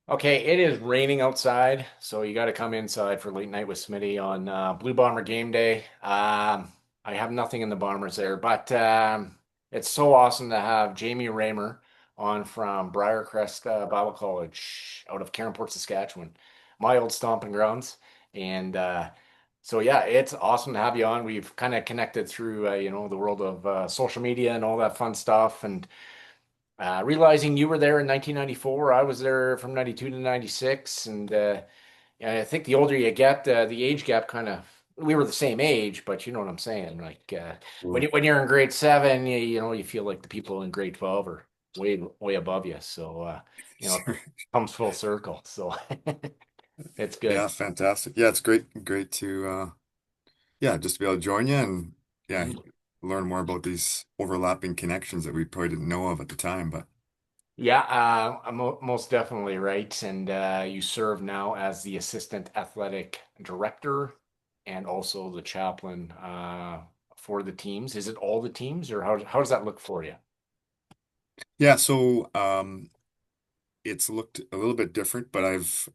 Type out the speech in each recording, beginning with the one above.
Okay, it is raining outside, so you got to come inside for late night with Smitty on Blue Bomber game day. I have nothing in the Bombers there, but it's so awesome to have Jamie Raymer on from Briercrest Bible College out of Caronport, Saskatchewan, my old stomping grounds. And so, yeah, it's awesome to have you on. We've kind of connected through, the world of social media and all that fun stuff. And realizing you were there in 1994, I was there from 92 to 96, and yeah, I think the older you get, the age gap kind of we were the same age, but you know what I'm saying. Like when Mm. you're in grade seven, you feel like the people in grade 12 are way above you. So it comes full circle. So it's Yeah, good. fantastic. Yeah, it's great to yeah, just to be able to join you and yeah, Mhm. learn more about these overlapping connections that we probably didn't know of at the time. But Yeah, most definitely right. And you serve now as the assistant athletic director and also the chaplain for the teams. Is it all the teams, or how does that look for you? yeah, so it's looked a little bit different, but I've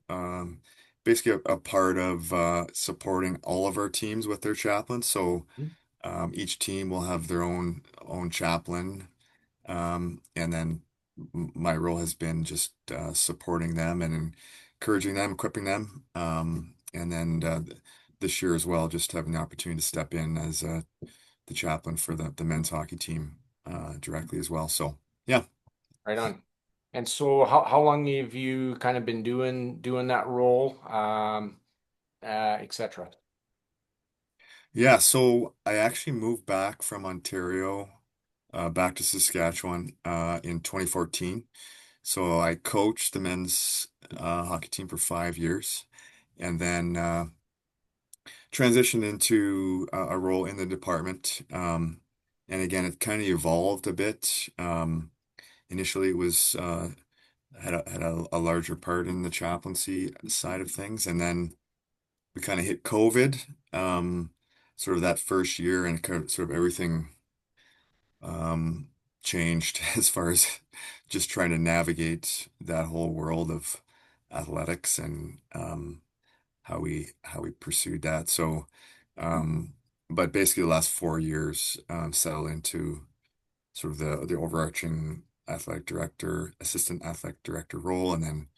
basically a part of supporting all of our teams with their chaplains. So each team will have their own chaplain. And then my role has been just supporting them and encouraging them, equipping them. And then this year as well, just having the opportunity to step in as the chaplain for the men's hockey team directly as well. So yeah, Right on. And so how long have you kind of been doing that role, etc. yeah. So I actually moved back from Ontario back to Saskatchewan in 2014. So I coached the men's hockey team for 5 years. And then transitioned into a role in the department. And again, it kind of evolved a bit. Initially, it was had a larger part in the chaplaincy side of things, and then we kind of hit COVID, sort of that first year, and kind of sort of everything um, changed as far as just trying to navigate that whole world of athletics and how we pursued that. So, um, but basically the last 4 years settled into sort of the overarching athletic director, assistant athletic director role, and then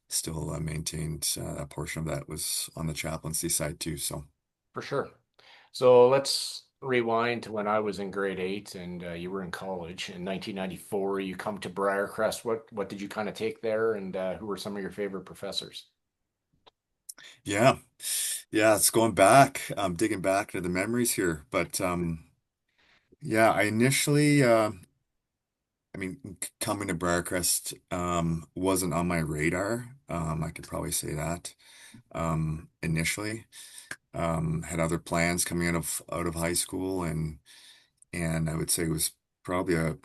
still maintained a portion of that was on the chaplaincy side too. So, For sure. So let's rewind to when I was in grade eight and you were in college in 1994. You come to Briercrest. What did you kind of take there, and who were some of your favorite professors? yeah, yeah, it's going back, digging back into the memories here. But yeah, I initially, I mean, coming to Briercrest wasn't on my radar. I could probably say that initially. Had other plans coming out of high school, and I would say it was probably a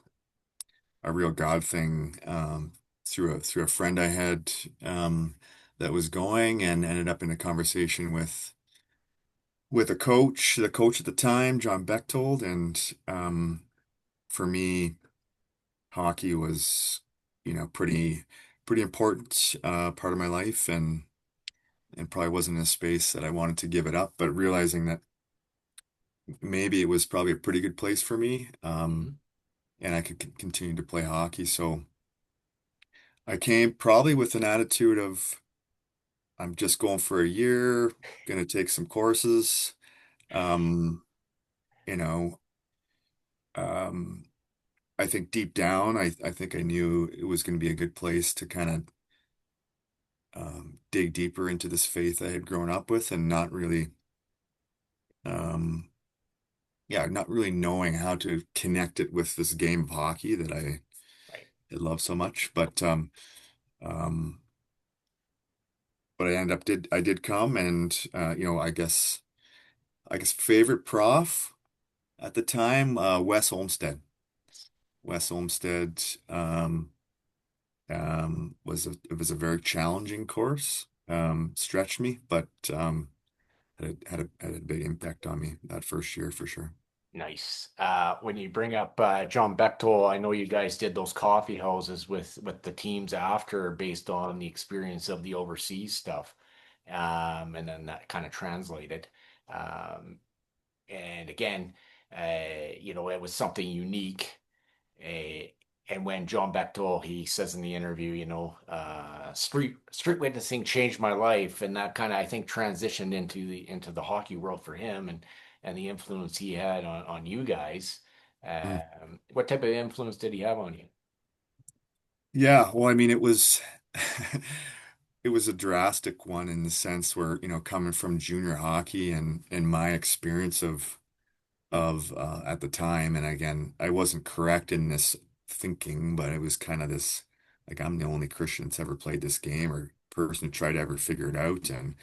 real God thing through a friend I had that was going, and ended up in a conversation with the coach at the time, John Bechtold, and for me, hockey was pretty important part of my life, and probably wasn't in a space that I wanted to give it up, but realizing that maybe it was probably a pretty good place for me, Mhm. and I could continue to play hockey. So I came probably with an attitude of I'm just going for a year, gonna take some courses. Um, you know, um, I think deep down, I think I knew it was going to be a good place to kind of dig deeper into this faith I had grown up with, and um, yeah, not really knowing how to connect it with this game of hockey that Right. I love so much. Um, but I did come, and I guess favorite prof at the time, Wes Olmsted. Wes Olmsted it was a very challenging course. Stretched me, but had a big impact on me that first year for sure. Nice. When you bring up John Bechtel, I know you guys did those coffee houses with the teams after, based on the experience of the overseas stuff, and then that kind of translated. Um, and again, it was something unique. Uh, and when John Bechtel, he says in the interview, street witnessing changed my life, and that kind of, I think, transitioned into the hockey world for him, and the influence he had on you guys. Mm. What type of influence did he have on you? Yeah, well, I mean, it was it was a drastic one in the sense where, coming from junior hockey and my experience of at the time, and again, I wasn't correct in this thinking, but it was kind of this, like, I'm the only Christian that's ever played this game or person who tried to ever figure it out. And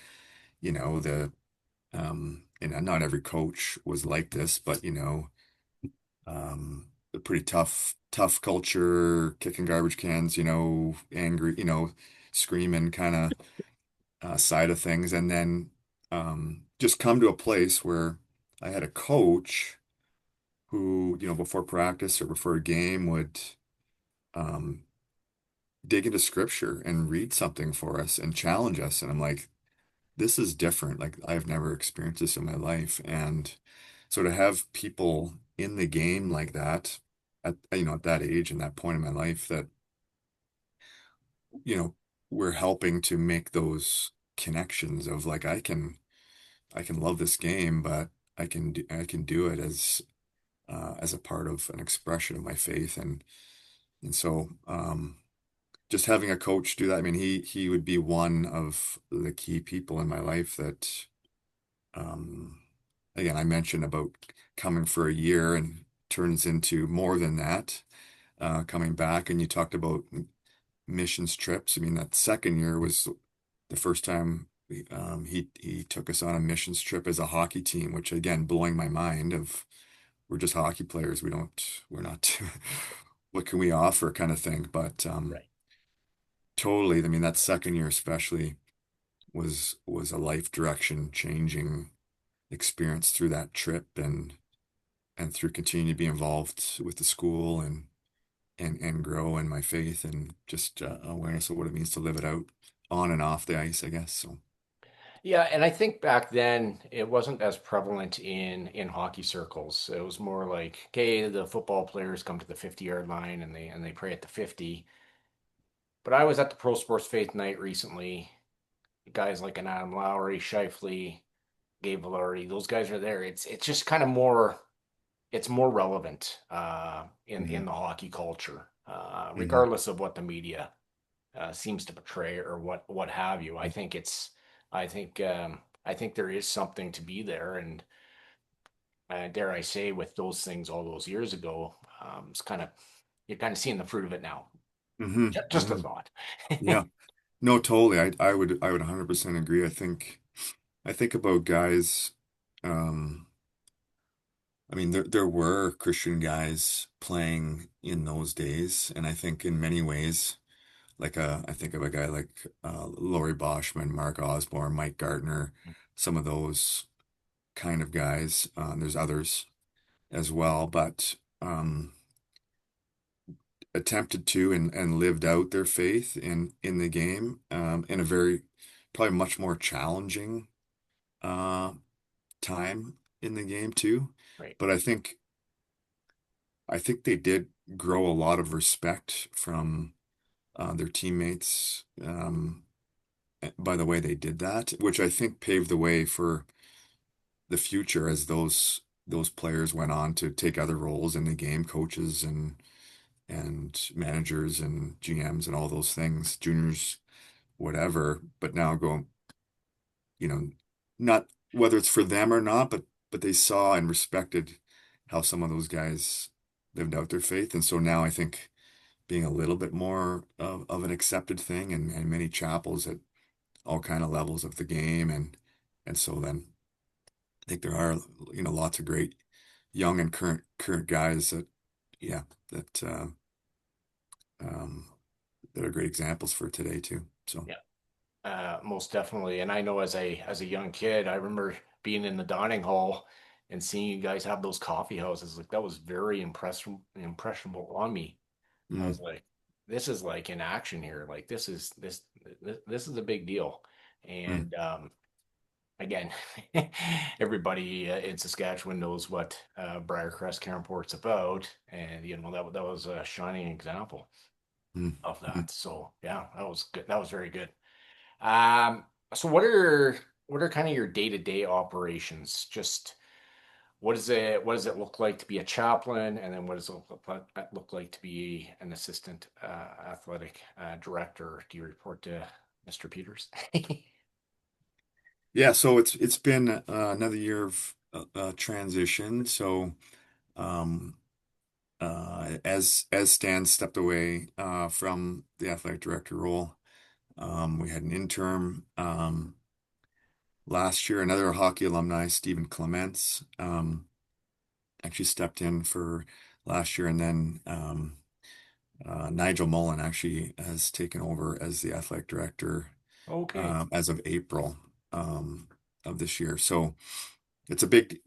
the not every coach was like this, but a pretty tough culture, kicking garbage cans, angry, screaming kind of side of things. And then just come to a place where I had a coach who, before practice or before a game would um, dig into scripture and read something for us and challenge us. And I'm like, this is different. Like, I've never experienced this in my life. And so to have people in the game like that at that age and that point in my life that, you know, we're helping to make those connections of like, I can love this game, but I can do it as a part of an expression of my faith. And so just having a coach do that, I mean, he would be one of the key people in my life that um again, I mentioned about coming for a year and turns into more than that, coming back. And you talked about missions trips. I mean, that second year was the first time he took us on a missions trip as a hockey team, which again, blowing my mind of we're just hockey players. We're not, what can we offer kind of thing. But Right. totally, I mean, that second year especially was a life direction changing experience through that trip and through continuing to be involved with the school and grow in my faith and just awareness of what it means to live it out on and off the ice, I guess. So, Yeah, and I think back then it wasn't as prevalent in hockey circles. It was more like, okay, the football players come to the 50-yard line and they pray at the 50. But I was at the Pro Sports Faith Night recently. Guys like an Adam Lowry, Shifley, Gabe Velarde, those guys are there. It's just kind of more, it's more relevant in mhm, the hockey culture, mhm, regardless of what the media seems to portray or what have you. I think I think there is something to be there, and dare I say, with those things all those years ago, it's kind of, you're kind of seeing the fruit of it now. Just a mhm. thought. Yeah. No, totally. I would 100% agree. I think about guys, um, I mean, there were Christian guys playing in those days, and I think in many ways, like I think of a guy like Laurie Boschman, Mark Osborne, Mike Gardner, some of those kind of guys. There's others as well, but attempted to and lived out their faith in the game in a very probably much more challenging uh, time in the game too. Right. But I think they did grow a lot of respect from their teammates by the way they did that, which I think paved the way for the future as those players went on to take other roles in the game, coaches and managers and GMs and all those things, juniors, whatever. But now go, not whether it's for them or not, but they saw and respected how some of those guys lived out their faith. And so now I think being a little bit more of an accepted thing and many chapels at all kind of levels of the game. And so then I think there are, lots of great young and current guys that, yeah, that um, that are great examples for today too. So, Yeah. Most definitely. And I know as a young kid, I remember being in the dining hall and seeing you guys have those coffee houses, like that was very impressionable on me. I Mm, was like, this is like in action here. Like this is a big deal. mm, And again, everybody in Saskatchewan knows what Briercrest Cairnport's about, and that was a shining example mm, of mm. that. So yeah, that was good. That was very good. Um, so what are kind of your day-to-day operations? Just what does it look like to be a chaplain, and then what does it look like to be an assistant athletic director? Do you report to Mr. Peters? Yeah, so it's been another year of transition. So um, as Stan stepped away from the athletic director role, we had an interim last year. Another hockey alumni, Stephen Clements, actually stepped in for last year, and then Nigel Mullen actually has taken over as the athletic director Okay. as of April um, of this year. So it's a big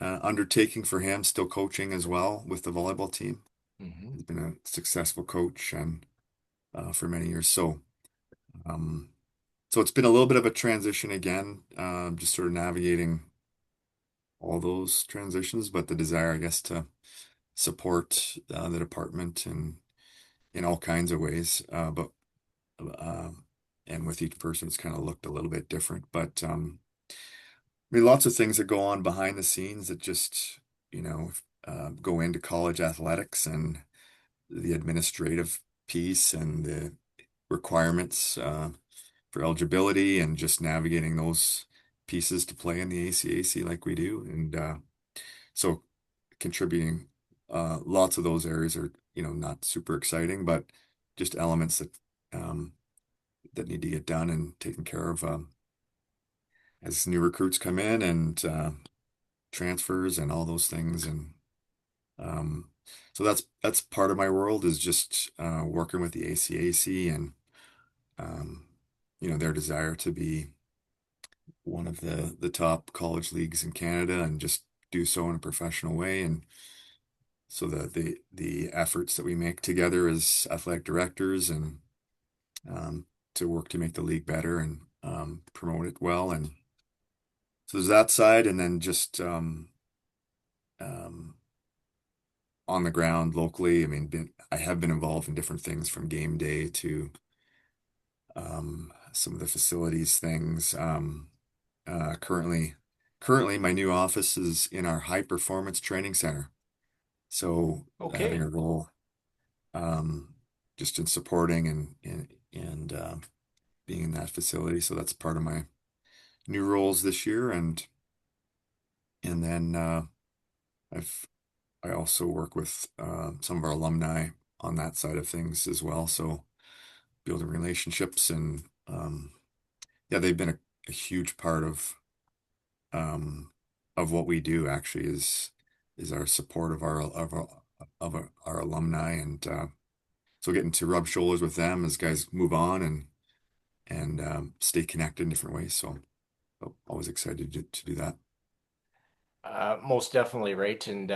undertaking for him. Still coaching as well with the volleyball team. Hmm. He's been a successful coach and for many years. Um, so it's been a little bit of a transition again, just sort of navigating all those transitions, but the desire, I guess, to support the department in all kinds of ways. But and with each person, it's kind of looked a little bit different. But I mean, lots of things that go on behind the scenes that just, you know, go into college athletics and the administrative piece and the requirements for eligibility and just navigating those pieces to play in the ACAC like we do. And so contributing lots of those areas are, you know, not super exciting, but just elements um, that need to get done and taken care of as new recruits come in and transfers and all those things. And um, so that's part of my world is just working with the ACAC and um, you know, their desire to be one of the top college leagues in Canada and just do so in a professional way. And so the efforts that we make together as athletic directors and to work to make the league better and promote it well. And so there's that side, and then just um, on the ground locally. I mean, I have been involved in different things from game day to some of the facilities things. Uh, currently, currently, my new office is in our high performance training center. So having Okay. a role um, just in supporting and being in that facility. So that's part of my new roles this year, and then I've I also work with some of our alumni on that side of things as well. So building relationships and yeah, they've been a huge part um, of what we do. Actually, is our support of our alumni, and so getting to rub shoulders with them as guys move on and stay connected in different ways. So always excited to do that. Most definitely, right? And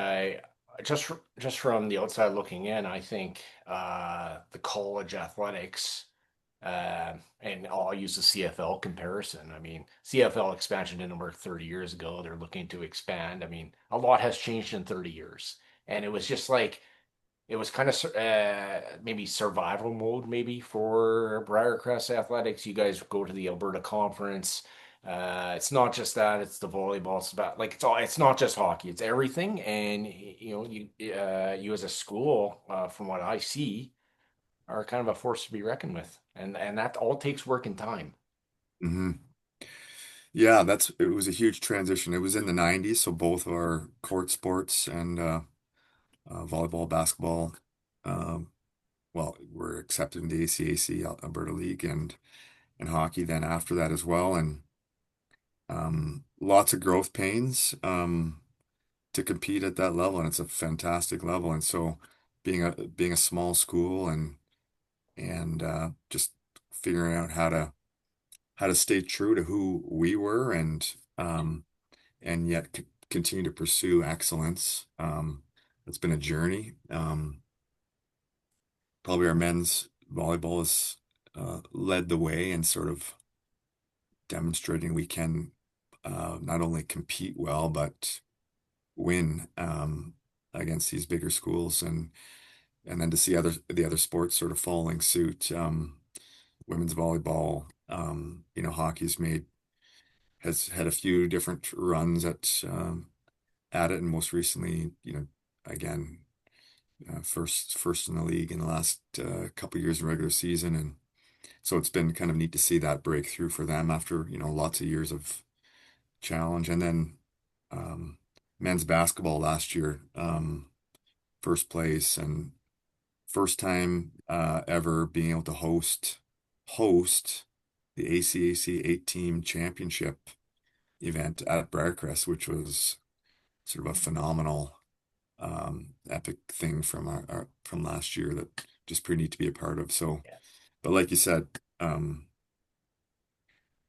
just from the outside looking in, I think the college athletics, and I'll use the CFL comparison. I mean, CFL expansion didn't work 30 years ago. They're looking to expand. I mean, a lot has changed in 30 years, and it was just like it was kind of maybe survival mode, maybe for Briercrest Athletics. You guys go to the Alberta Conference. It's not just that; it's the volleyball. It's about like it's all. It's not just hockey; it's everything. And you know, you as a school, from what I see, are kind of a force to be reckoned with, and that all takes work and time. Hmm. Yeah, it was a huge transition. It was in the 90s, so both of our court sports and volleyball, basketball, um, well, were accepted in the ACAC, Alberta League, and hockey then after that as well. And lots of growth pains to compete at that level, and it's a fantastic level. And so being a small school and just figuring out how to stay true to who we were and and yet c continue to pursue excellence. It's been a journey. Probably our men's volleyball has led the way and sort of demonstrating we can not only compete well, but win against these bigger schools, and then to see the other sports sort of following suit. Women's volleyball, hockey's made has had a few different runs at it, and most recently, again, first in the league in the last couple years in regular season, and so it's been kind of neat to see that breakthrough for them after lots of years of challenge. And then um, men's basketball last year, first place and first time ever being able to host the ACAC 8-team championship event at Briercrest, which was sort of a phenomenal epic thing from from last year that just pretty neat to be a part of. So, Yeah. but like you said,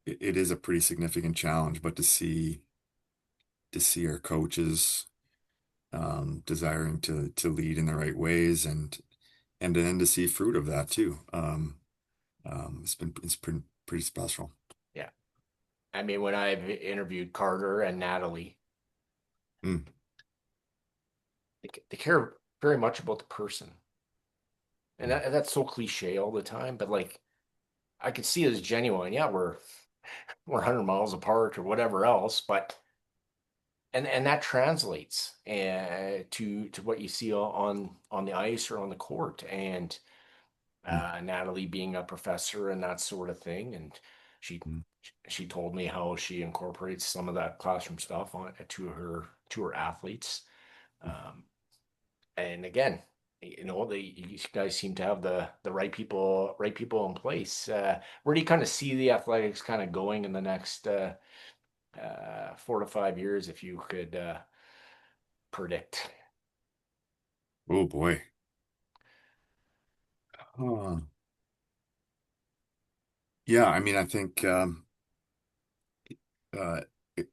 it is a pretty significant challenge, but to see our coaches desiring to lead in the right ways, and then to see fruit of that too. It's pretty special. Yeah. I mean, when I've interviewed Carter and Natalie, Mm, they care very much about the person. And mm, that's so cliche all the time, but like I could see it as genuine. Yeah, we're 100 miles apart or whatever else, but and that translates to what you see on the ice or on the court. And mm, Natalie being a professor and that sort of thing, and she mm, she told me how she incorporates some of that classroom stuff on to her athletes. Um, and again, you guys seem to have the right people in place. Where do you kind of see the athletics kind of going in the next 4 to 5 years, if you could predict? oh boy. Uh, yeah, I mean, I think uh, it,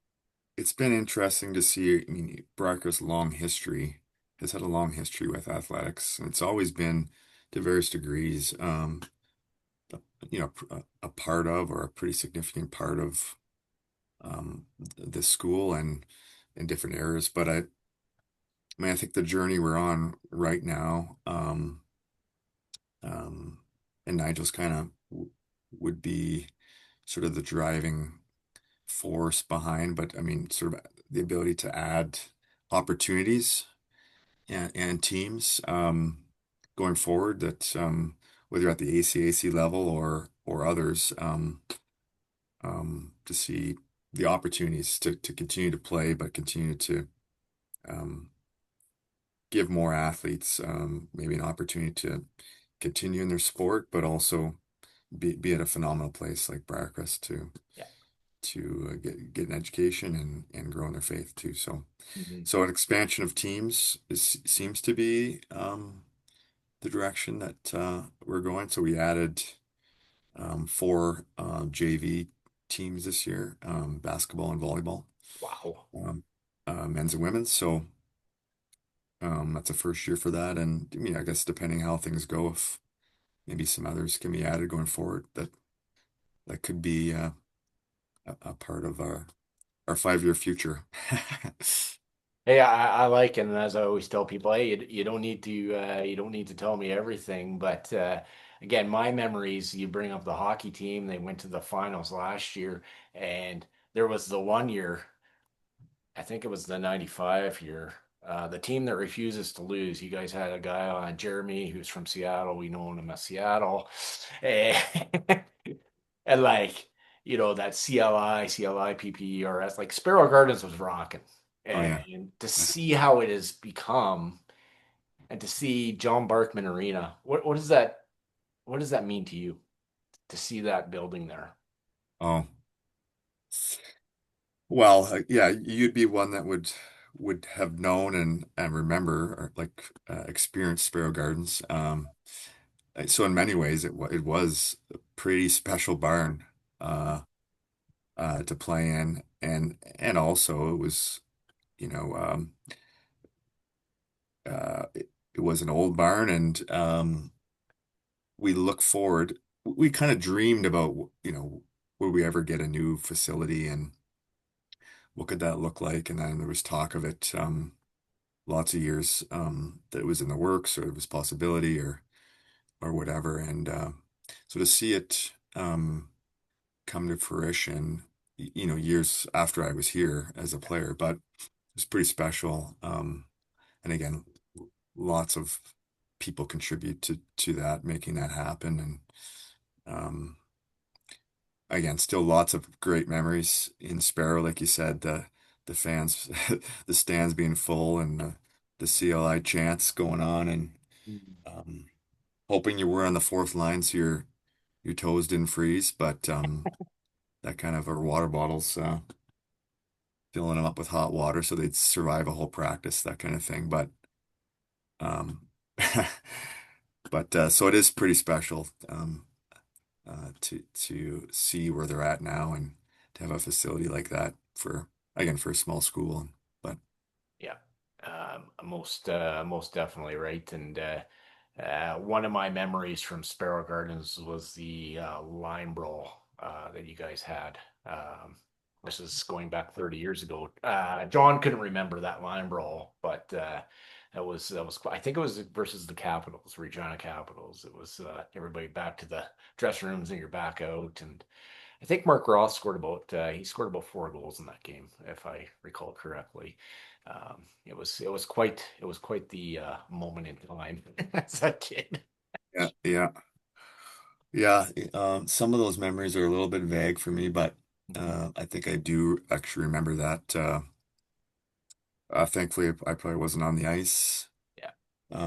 it's been interesting to see. I mean, Barker's long history has had a long history with athletics, and it's always been to various degrees, a part of or a pretty significant part of the school and in different areas. But I mean, I think the journey we're on right now, um, and Nigel's kind of would be sort of the driving force behind, but I mean, sort of the ability to add opportunities and teams going forward that whether at the ACAC level or others, to see the opportunities to continue to play, but continue to um, give more athletes maybe an opportunity to continue in their sport, but also be at a phenomenal place like Briercrest Yeah. to get an education and grow in their faith too. So Mhm. so an expansion of teams seems to be the direction that we're going. So we added four JV teams this year, basketball and volleyball, Wow. um, men's and women's. So that's a first year for that. And I mean, I guess depending how things go, if maybe some others can be added going forward, that could be a part of our 5-year future. Hey, I like it, and as I always tell people, hey, you don't need to tell me everything, but again, my memories. You bring up the hockey team; they went to the finals last year, and there was the one year. I think it was the '95 year. The team that refuses to lose. You guys had a guy on Jeremy who's from Seattle. We know him as Seattle, and, and like that CLI, PPERS, like Sparrow Gardens was rocking, Oh yeah. and to see how it has become, and to see John Barkman Arena, what does that mean to you to see that building there? Oh, well, yeah, you'd be one that would have known and remember or like experienced Sparrow Gardens. So in many ways, it was a pretty special barn. Uh, to play in, and also it was, you know, it was an old barn, and we look forward. We kind of dreamed about, would we ever get a new facility and what could that look like? And then there was talk of it, lots of years, that it was in the works or it was possibility or whatever. And so to see it come to fruition, years after I was here as a player, but it's pretty special. And again, lots of people contribute to that, making that happen. And again, still lots of great memories in Sparrow, like you said, the fans, the stands being full, and the CLI chants going on, and Mm. um, hoping you were on the fourth line so your toes didn't freeze, but that kind of, our water bottles, filling them up with hot water so they'd survive a whole practice, that kind of thing. But um, so it is pretty special, to see where they're at now and to have a facility like that for, again, for a small school. But Yeah, most definitely right. And one of my memories from Sparrow Gardens was the lime roll that you guys had. This is going back 30 years ago. John couldn't remember that lime roll, but that was I think it was versus the Capitals, Regina Capitals. It was everybody back to the dressing rooms and you're back out, and I think Mark Ross scored about 4 goals in that game, if I recall correctly. It was quite the moment in time as a kid. yeah, yeah, yeah. Some of those memories are a little bit vague for me, but Mhm. I think I do actually remember that. Thankfully, I probably wasn't on the ice. Yeah, I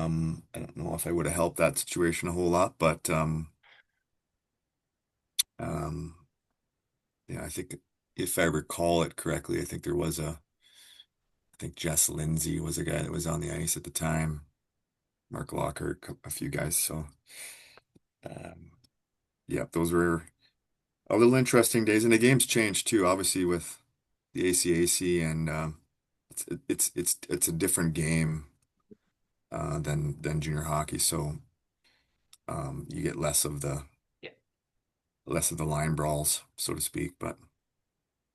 don't know if I would have helped that situation a whole lot, but um, yeah, I think if I recall it correctly, I think there was I think Jess Lindsay was a guy that was on the ice at the time. Mark Lockhart, a few guys. So, um, yeah, those were a little interesting days, and the game's changed too, obviously with the ACAC, and it's a different game than junior hockey. So, you get yeah, less of the line brawls, so to speak. But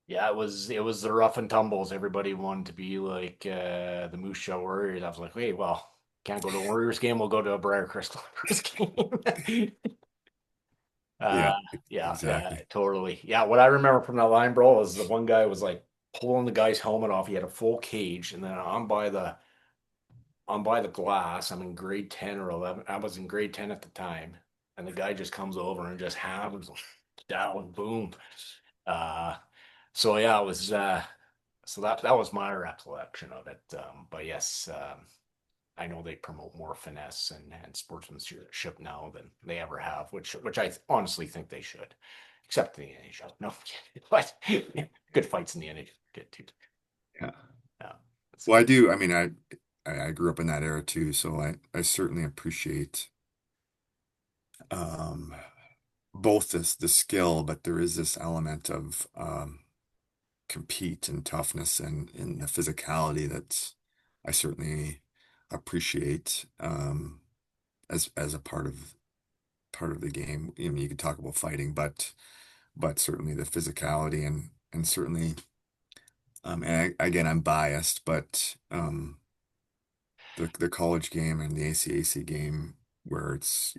yeah. It was the rough and tumbles. Everybody wanted to be like the Moose Jaw Warriors. I was like, hey, well, can't go to a Warriors game. We'll go to a Briercrest Warriors game. Uh, yeah, yeah, exactly. totally. Yeah, what I remember from that line, bro, is the one guy was like pulling the guy's helmet off. He had a full cage, and then I'm by the glass. I'm in grade 10 or 11. I was in grade 10 at the time, and the guy just comes over and just hammers him down, boom. Uh, so yeah, it was. So that was my recollection of it. But yes, I know they promote more finesse and sportsmanship now than they ever have, which I honestly think they should, except in the NHL. No, I'm kidding. But good fights in the NHL, good too. Yeah. Yeah, that's Well, I do. I mean, I grew up in that era too, so I certainly appreciate um both the skill, but there is this element of compete and toughness and in the physicality that I certainly appreciate, as a part of the game. You could talk about fighting, but certainly the physicality, and certainly, and again, I'm biased, but the college game and the ACAC game, where it's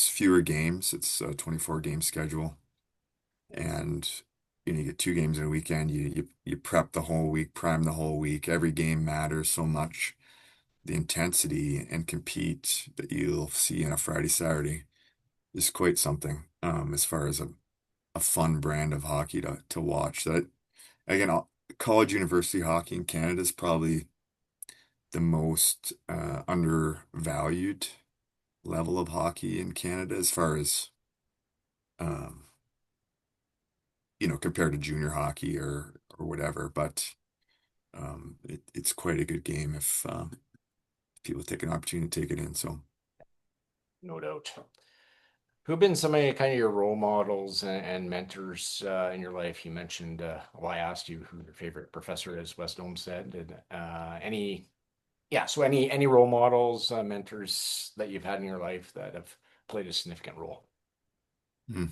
fewer games. It's a 24 game schedule, and you get 2 games in a weekend. You prep the whole week, prime the whole week. Every game matters so much. The intensity and compete that you'll see on a Friday, Saturday is quite something, as far as a fun brand of hockey to watch. That, again, college university hockey in Canada is probably the most undervalued level of hockey in Canada, as far as um, compared to junior hockey or whatever. But it's quite a good game if people take an opportunity to take it in. So no doubt. Who have been some of kind of your role models and mentors in your life? You mentioned, well, I asked you who your favorite professor is, West Olmsted. And, yeah, so any role models, mentors that you've had in your life that have played a significant role? Hmm.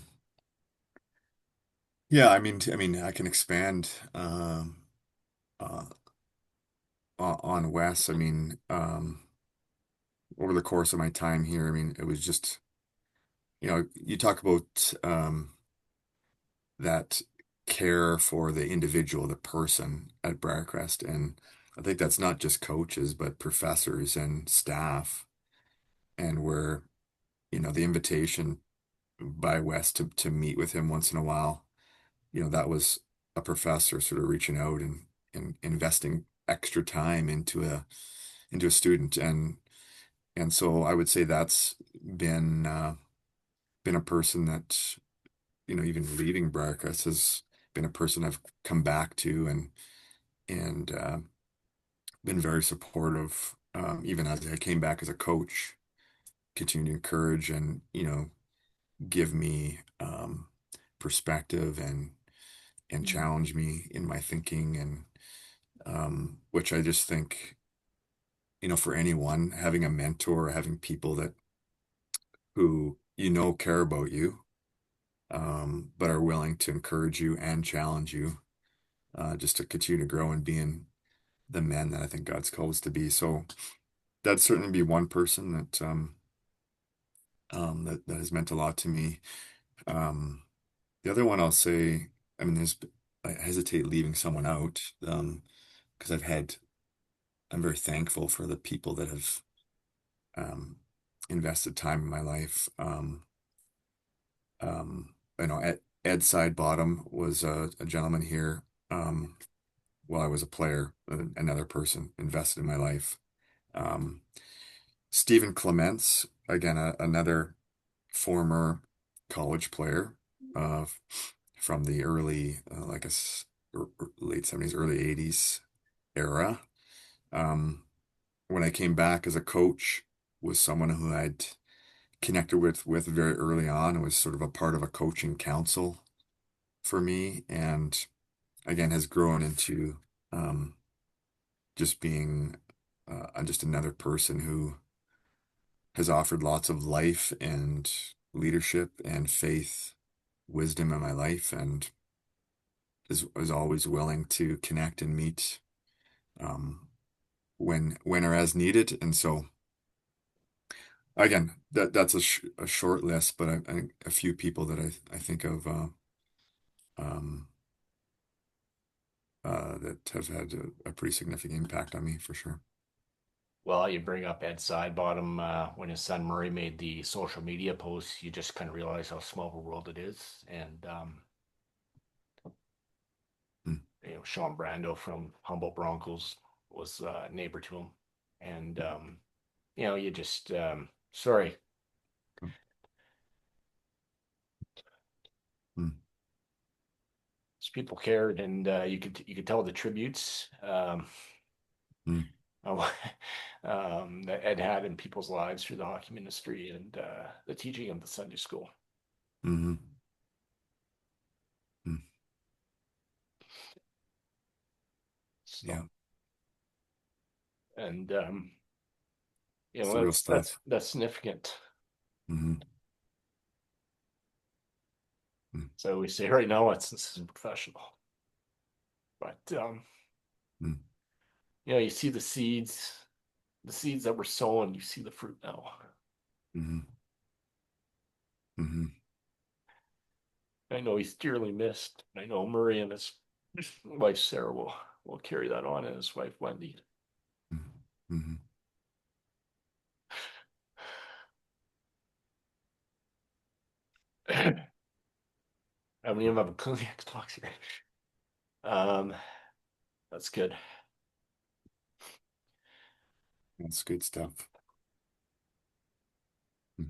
Yeah, I mean, I can expand uh, on Wes. I mean, over the course of my time here, I mean, it was just, you talk about that care for the individual, the person at Briercrest, and I think that's not just coaches, but professors and staff, and where, the invitation by Wes to meet with him once in a while, that was a professor sort of reaching out and investing extra time into a student, and so I would say that's been a person that, even leaving Briercrest has been a person I've come back to and been very supportive, even as I came back as a coach, continue to encourage and, give me perspective and Mm. challenge me in my thinking, and which I just think, for anyone, having a mentor, having people that who care about you, but are willing to encourage you and challenge you, just to continue to grow and being the men that I think God's called us to be. So that'd certainly be one person that has meant a lot to me. Um, the other one I'll say, I mean, I hesitate leaving someone out, because I'm very thankful for the people that have um, invested time in my life. Ed Sidebottom was a gentleman here, while I was a player, another person invested in my life. Um, Stephen Clements, again, another former college player, uh, from the early, late 70s, early 80s era. Um, when I came back as a coach, was someone who I'd connected with very early on, and was sort of a part of a coaching council for me, and again has grown into um, just being just another person who has offered lots of life and leadership and faith, wisdom in my life, and is always willing to connect and meet, um, when or as needed. And so again, that's a short list, but I think a few people that I think of, um, that have had a pretty significant impact on me for sure. Well, you bring up Ed Sidebottom when his son Murray made the social media posts. You just kind of realize how small of a world it is, and Mm, Sean Brando from Humboldt Broncos was a neighbor to him, and you just sorry, mm, people cared, and you could tell the tributes mm, that Ed had in people's lives through the hockey ministry and the teaching of the Sunday school. mm, mm. So, Yeah, and it's the real that's stuff. significant. Hmm. Mm, So we say right now it's this is professional, but mm, you see the seeds that were sown. You see the fruit now. mm, mm, I know he's dearly missed. I know Murray and his wife Sarah will carry that on, and his wife Wendy. mm, mm. I don't even have a cognac box here. Um, that's good. That's good stuff. Mm.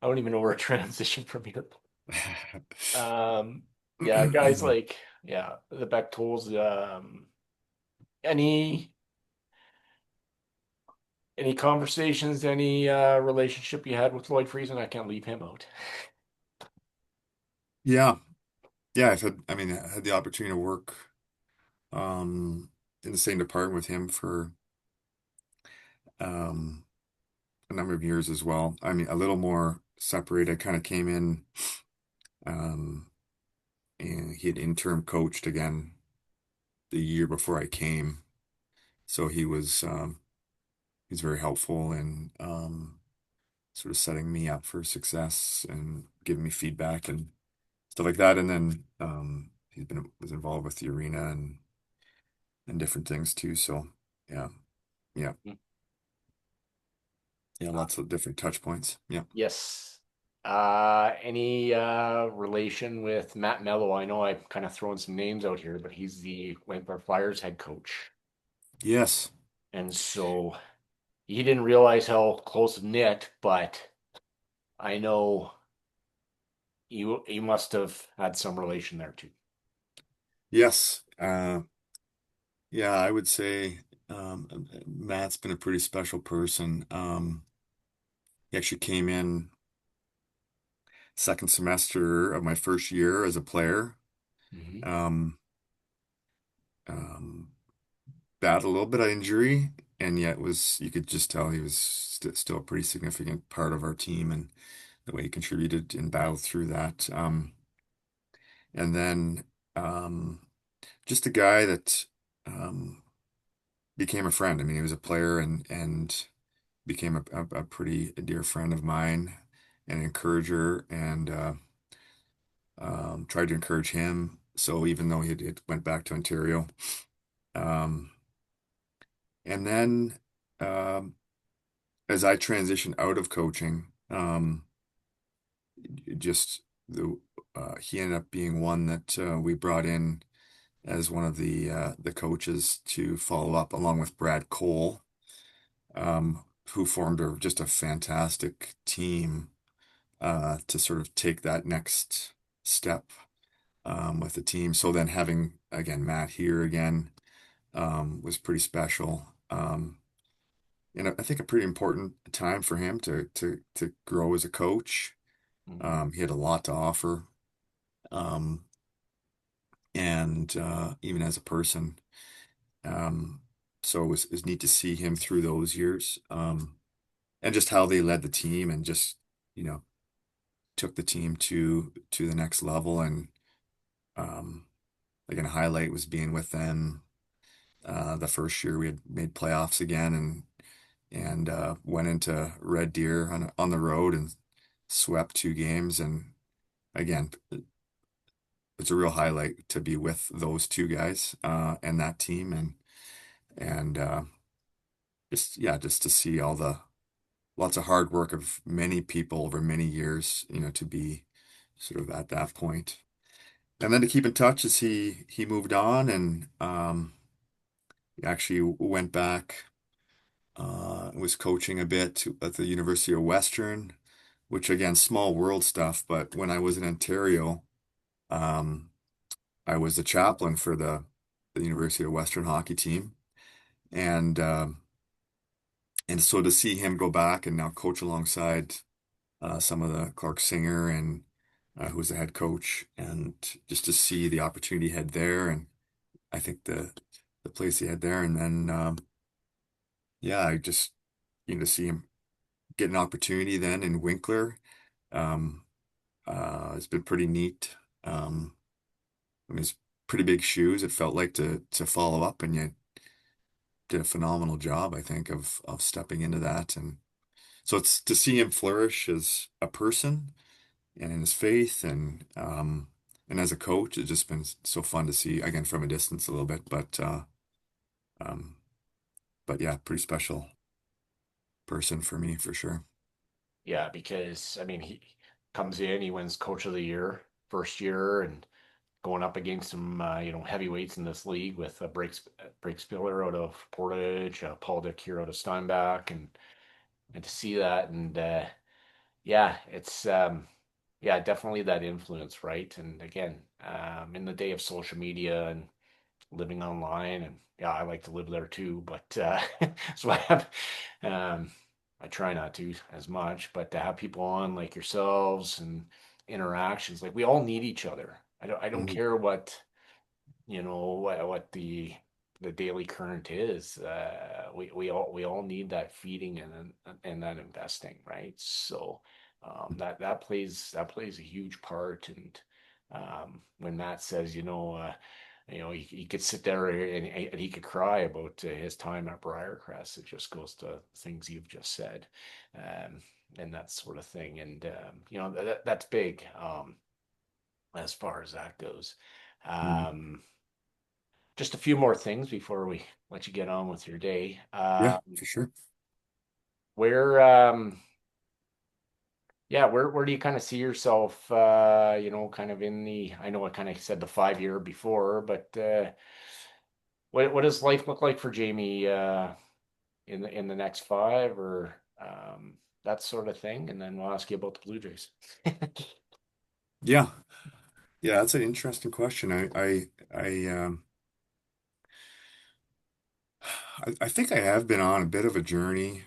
I don't even know where a transition from here. Um, yeah, guys like the Bechtels. Any Any conversations, any relationship you had with Lloyd Friesen? I can't leave him out. Yeah. Yeah, I mean, I had the opportunity to work um in the same department with him for um a number of years as well. I mean, a little more separated. I kind of came in um and he had interim coached again the year before I came. So he's very helpful in sort of setting me up for success and giving me feedback and stuff like that. And then he's been was involved with the arena and different things too. So yeah, yeah, yeah, Uh, lots of different touch points. Yeah. yes. Any relation with Matt Mello? I know I'm kind of throwing some names out here, but he's the Whitmer Flyers head coach. Yes. And so he didn't realize how close knit, but I know you must have had some relation there too. Yes. Yeah, I would say Matt's been a pretty special person. He actually came in second semester of my first year as a player. Hmm. Um, um, Battled a little bit of injury, and yet was you could just tell he was still a pretty significant part of our team and the way he contributed and battled through that. And then um, just a guy that um, became a friend. I mean, he was a player and became a pretty dear friend of mine, an encourager, and tried to encourage him. So even though he went back to Ontario, um, and then um, as I transitioned out of coaching, just the he ended up being one that we brought in as one of the coaches to follow up, along with Brad Cole, who formed just a fantastic team to sort of take that next step with the team. So then having again Matt here again was pretty special. And I think a pretty important time for him to grow as a coach. Hmm. He had a lot to offer, um, and even as a person. Um, so it was neat to see him through those years, and just how they led the team and just you know took the team to the next level. And um, like a highlight was being with them the first year we had made playoffs again and went into Red Deer on the road and swept two games. And again, it's a real highlight to be with those two guys and that team and just yeah, just to see all the lots of hard work of many people over many years, to be sort of at that point. And then to keep in touch as he moved on and he actually went back, was coaching a bit at the University of Western, which again, small world stuff. But when I was in Ontario, um, I was the chaplain for the University of Western hockey team, and so to see him go back and now coach alongside some of the Clark Singer and who was the head coach, and just to see the opportunity he had there, and I think the place he had there, and then yeah, I just to see him get an opportunity then in Winkler. Um, it's been pretty neat. I mean, it's pretty big shoes. It felt like to follow up, and you did a phenomenal job, I think, of stepping into that. And so it's to see him flourish as a person and in his faith, and as a coach, it's just been so fun to see again from a distance a little bit, um, but yeah, pretty special person for me for sure. Yeah, because I mean he comes in, he wins Coach of the Year first year, and going up against some heavyweights in this league with Break Spiller out of Portage, Paul Dick here out of Steinbach, and to see that and yeah, it's yeah, definitely that influence, right? And again, in the day of social media and living online, and yeah, I like to live there too, but so I have, um, I try not to as much, but to have people on like yourselves and interactions, like we all need each other. I don't Mhm. care what what the daily current is. We all need that feeding and that investing, right? So that plays a huge part. And when Matt says, he could sit there and he could cry about his time at Briercrest. It just goes to things you've just said, um, and that sort of thing. And that's big, as far as that goes. Mhm. Um, just a few more things before we let you get on with your day. Yeah, for sure. Where, yeah, where do you kind of see yourself? Kind of in the. I know I kind of said the 5 year before, but what does life look like for Jamie in the next five, or that sort of thing? And then we'll ask you about the Blue Jays. Yeah. Yeah, that's an interesting question. I think I have been on a bit of a journey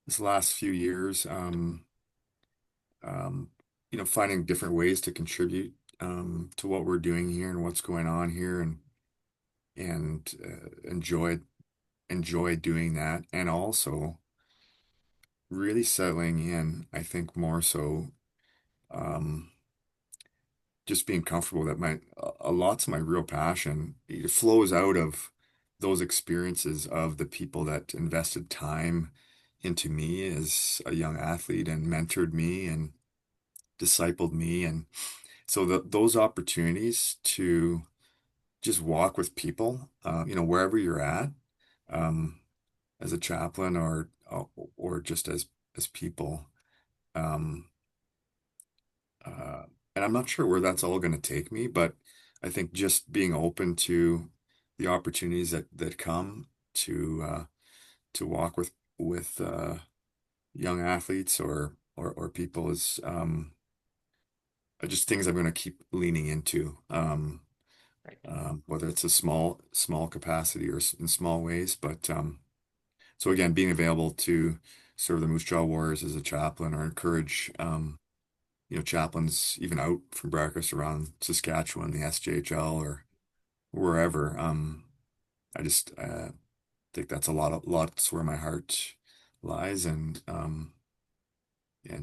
this last few years. Um, finding different ways to contribute to what we're doing here and what's going on here, and enjoy doing that, and also really settling in. I think more so, um, just being comfortable that a lot's of my real passion, it flows out of those experiences of the people that invested time into me as a young athlete and mentored me and discipled me. And so those opportunities to just walk with people, wherever you're at, um, as a chaplain or just as people. Um, uh, and I'm not sure where that's all going to take me, but I think just being open to the opportunities that come to walk with young athletes or people is are just things I'm going to keep leaning into. Right. Whether it's a small capacity or in small ways. But so again, being available to serve the Moose Jaw Warriors as a chaplain or encourage chaplains even out from Briercrest around Saskatchewan, the SJHL or wherever. I just think that's a lots where my heart lies, and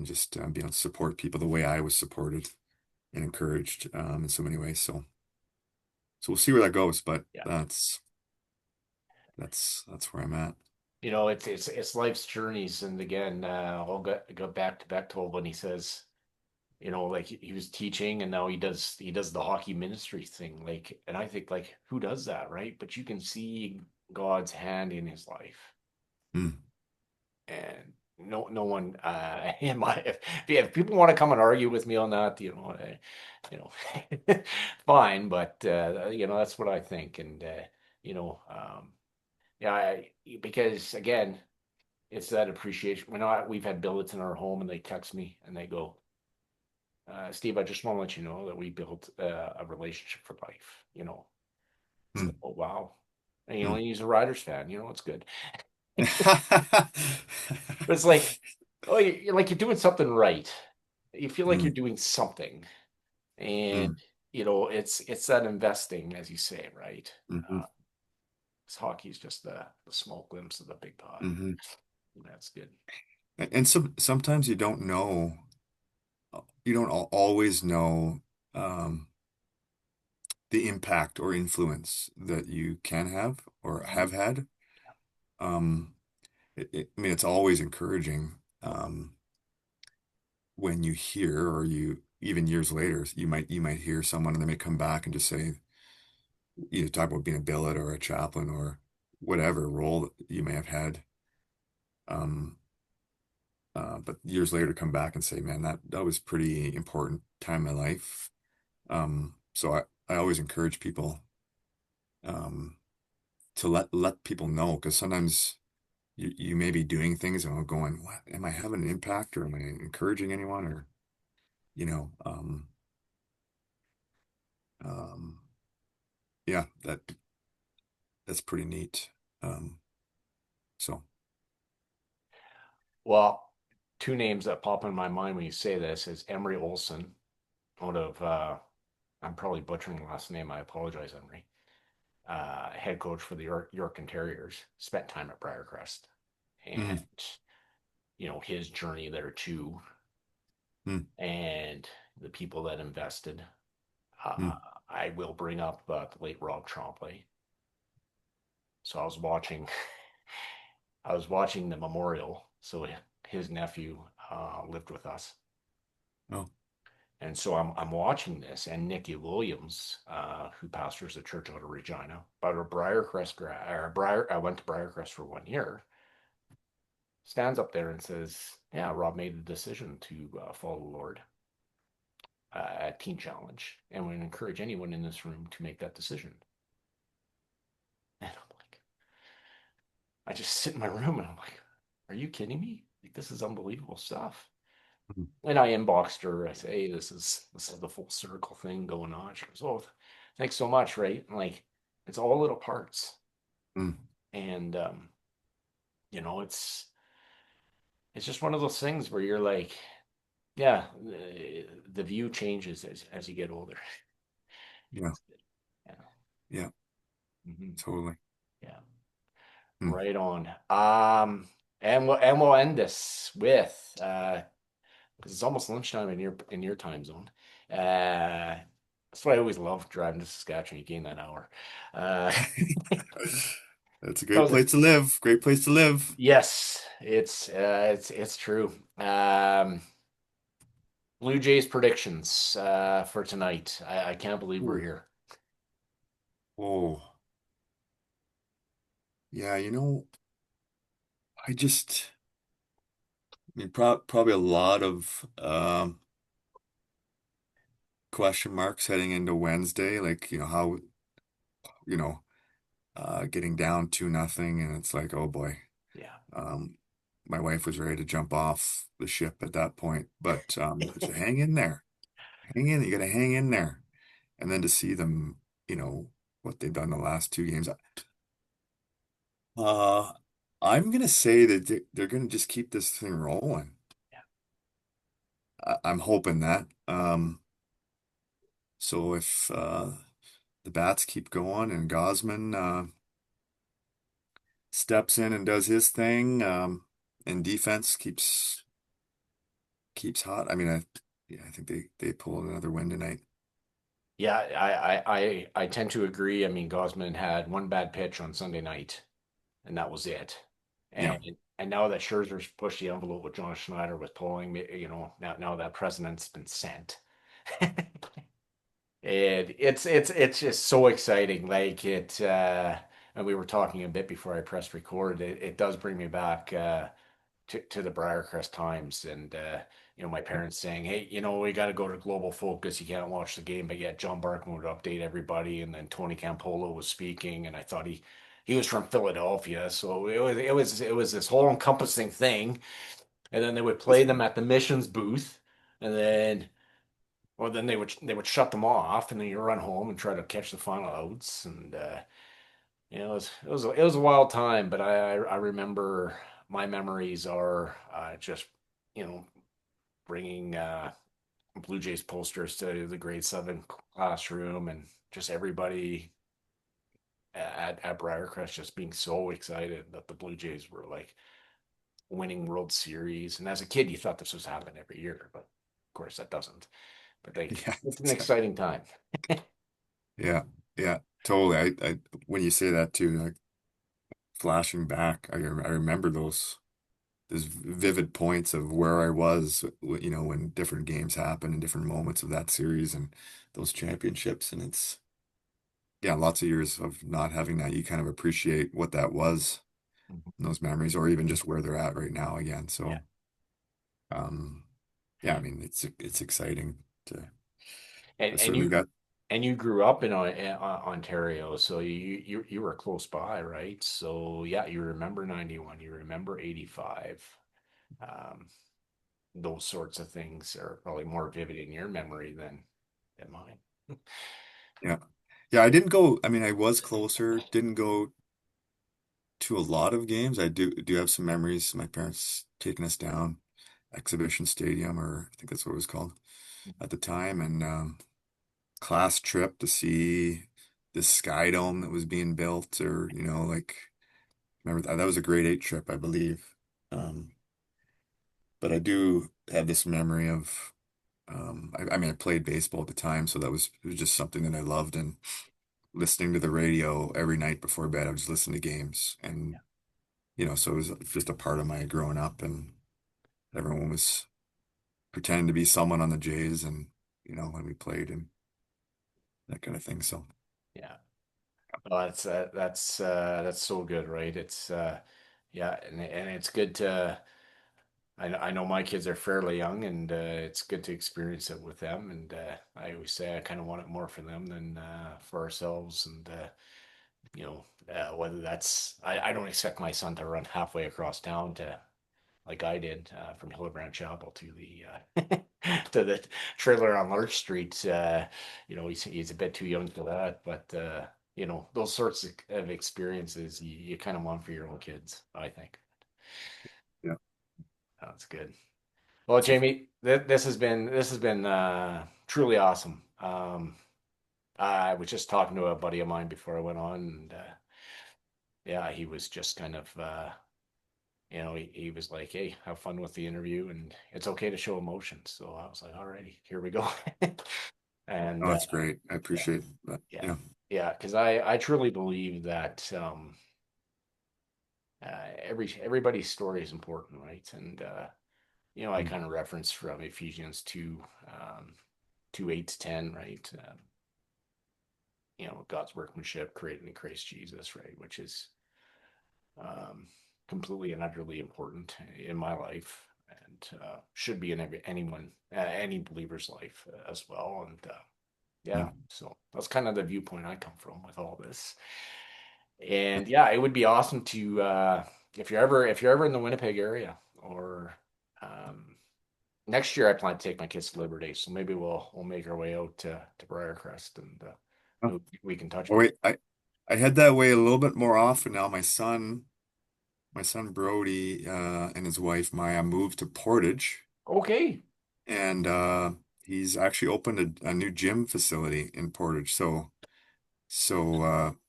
just being able to support people the way I was supported and encouraged in so many ways. So we'll see where that goes, but Yeah. that's where I'm at. It's life's journeys, and again, I'll go back to Bechtold when he says, like he was teaching, and now he does the hockey ministry thing, like, and I think, like, who does that, right? But you can see God's hand in his life, Mm, and no one in my if people want to come and argue with me on that, you know fine, but that's what I think. And you know yeah, because again, it's that appreciation. We've had billets in our home, and they text me and they go, Steve, I just want to let you know that we built a relationship for life. It's like, mm, oh wow. And mm. he's a Riders fan. It's good. But it's like, oh, you're like, you're doing something right. You feel like you're Mm, doing something, and mm, it's that investing, as you say, right? mhm, Uh, 'Cause hockey is just the small glimpse of the big pie. mhm. That's good. And sometimes you don't always know the impact or influence that you can have or Mhm. have had. Um, I mean, it's always encouraging when you hear, or you even years later, you might hear someone and they may come back and just say, talk about being a billet or a chaplain or whatever role that you may have had. Um, but years later come back and say, man, that was pretty important time in my life. So I always encourage people um, to let people know, because sometimes you may be doing things and I'm going, what, am I having an impact, or am I encouraging anyone, or you know, um, um, yeah, that's pretty neat. Um, so Well, two names that pop in my mind when you say this is Emery Olson out of I'm probably butchering the last name. I apologize, Emery. Head coach for the York Terriers, spent time at Briercrest, and mm, his journey there too, mm, and the people that invested. Uh, mm, I will bring up the late Rob Trombley. So I was watching the memorial. So his nephew lived with us, oh, and so I'm watching this, and Nicky Williams, who pastors a church out of Regina, but a Briercrest or Briar, I went to Briercrest for 1 year, stands up there and says, "Yeah, Rob made the decision to follow the Lord at Teen Challenge, and would encourage anyone in this room to make that decision." And I'm like, I just sit in my room and I'm like, "Are you kidding me? Like this is unbelievable stuff." mm, And I inboxed her. I say, "Hey, this is the full circle thing going on." She goes, "Oh, thanks so much." Right? And like, it's all little parts, mm, and it's just one of those things where you're like, yeah, the view changes as you get older. yeah, It's good. Yeah. yeah, Hmm. totally. Yeah. Mm. Right on. And we'll end this with because it's almost lunchtime in your time zone. That's why I always love driving to Saskatchewan. You gain that hour. Uh, That's a that great was it. place to live. Great place to live. Yes, it's true. Blue Jays predictions for tonight. I can't believe we're Ooh. here. Oh, yeah, I just, I mean, probably a lot of question marks heading into Wednesday, like, how, you know, getting down 2-0, and it's like, oh boy. Yeah. Um, my wife was ready to jump off the ship at that point, but so hang in there. Hang in, you gotta hang in there. And then to see them, you know, what they've done the last two games. Uh, I'm gonna say that they're gonna just keep this thing rolling. Yeah. I'm hoping that. So if the bats keep going and Gosman steps in and does his thing, and defense keeps hot. I mean, yeah, I think they pull another win tonight. Yeah, I tend to agree. I mean, Gosman had one bad pitch on Sunday night, and that was it. Yeah, And now that Scherzer's pushed the envelope with John Schneider with polling, now that precedent's been sent. And it's just so exciting. Like and we were talking a bit before I pressed record. It does bring me back to the Briercrest times, and my parents saying, "Hey, we got to go to Global Focus. You can't watch the game," but yet John Barkman would update everybody, and then Tony Campolo was speaking, and I thought he was from Philadelphia, so it was this whole encompassing thing, and then they would play them at the missions booth, and then. Well, then they would shut them off, and then you run home and try to catch the final outs, and it was a wild time. But I remember my memories are just you know bringing Blue Jays posters to the grade 7 classroom, and just everybody at Briercrest just being so excited that the Blue Jays were like winning World Series. And as a kid, you thought this was happening every year, but of course that doesn't. But like, yeah, it's an exactly. exciting time. Yeah, yeah, totally. I when you say that too, like flashing back, I remember those vivid points of where I was, when different games happen and different moments of that series and those championships. And it's, yeah, lots of years of not having that. You kind of appreciate what that was Mhm. in those memories, or even just where they're at right now again. Yeah. So, um, yeah, I mean, it's exciting to. And I and certainly you got. and you grew up in Ontario, so you were close by, right? So yeah, you remember 91, you remember 85. Um, those sorts of things are probably more vivid in your memory than mine. Yeah. Yeah, I didn't go. I mean, I was closer. Didn't go to a lot of games. I do have some memories. My parents taking us down Exhibition Stadium, or I think that's what it was called at the time, and class trip to see this Sky Dome that was being built, or like remember that was a grade 8 trip, I believe. Um, but I do have this memory of I mean, I played baseball at the time, so it was just something that I loved, and listening to the radio every night before bed. I would just listen to games, and so it was just a part of my growing up, and everyone was pretending to be someone on the Jays, and when we played and that kind of thing. So Yeah. Oh, that's so good, right? It's yeah, and it's good to I know my kids are fairly young, and it's good to experience it with them. And I always say I kind of want it more for them than for ourselves. And whether that's I don't expect my son to run halfway across town to like I did from Hillebrand Chapel to the to the trailer on Larch Street. He's a bit too young for that, but those sorts of experiences you kind of want for your own kids, I think. yeah, That's good. Well, Jamie, this has been truly awesome. I was just talking to a buddy of mine before I went on, and yeah, he was just kind of he was like, "Hey, have fun with the interview, and it's okay to show emotions." So I was like, "Alrighty, here we go." And oh, that's great. I yeah, appreciate that. yeah, Yeah. yeah, because I truly believe that everybody's story is important, right? And I Mm. kind of reference from Ephesians 2, 2:8 to 10, right? God's workmanship created in Christ Jesus, right? Which is um, completely and utterly important in my life, and should be in any believer's life as well. And Yeah. yeah, so that's kind of the viewpoint I come from with all this. And yeah, it would be awesome to if you're ever in the Winnipeg area, or um, next year I plan to take my kids to Labor Day, so maybe we'll make our way out to Briercrest, and Oh, we can touch oh, base. wait, I head that way a little bit more often now. My son Brody, and his wife Maya moved to Portage, Okay, and he's actually opened a new gym facility in Portage. So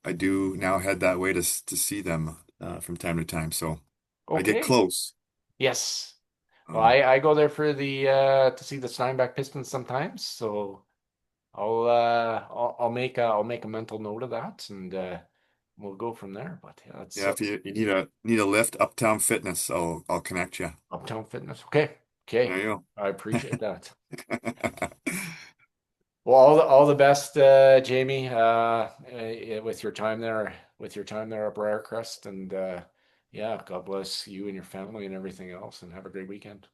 I do now head that way to see them from time to time. So I get okay, close. yes. Well, Um, I go there for the to see the Steinbach Pistons sometimes, so I'll make a mental note of that, and we'll go from there. But yeah, that's yeah, if you need a lift, Uptown Fitness, I'll connect you. Uptown Fitness. Okay, There okay, you I appreciate that. go. Well, all the best, Jamie, with your time there, at Briercrest, and yeah, God bless you and your family and everything else, and have a great weekend.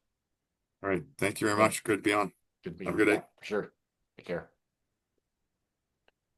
All right. Thank you very Okay, much. Good to be on. good to be Have a on. good Yeah, day. for sure. Take care.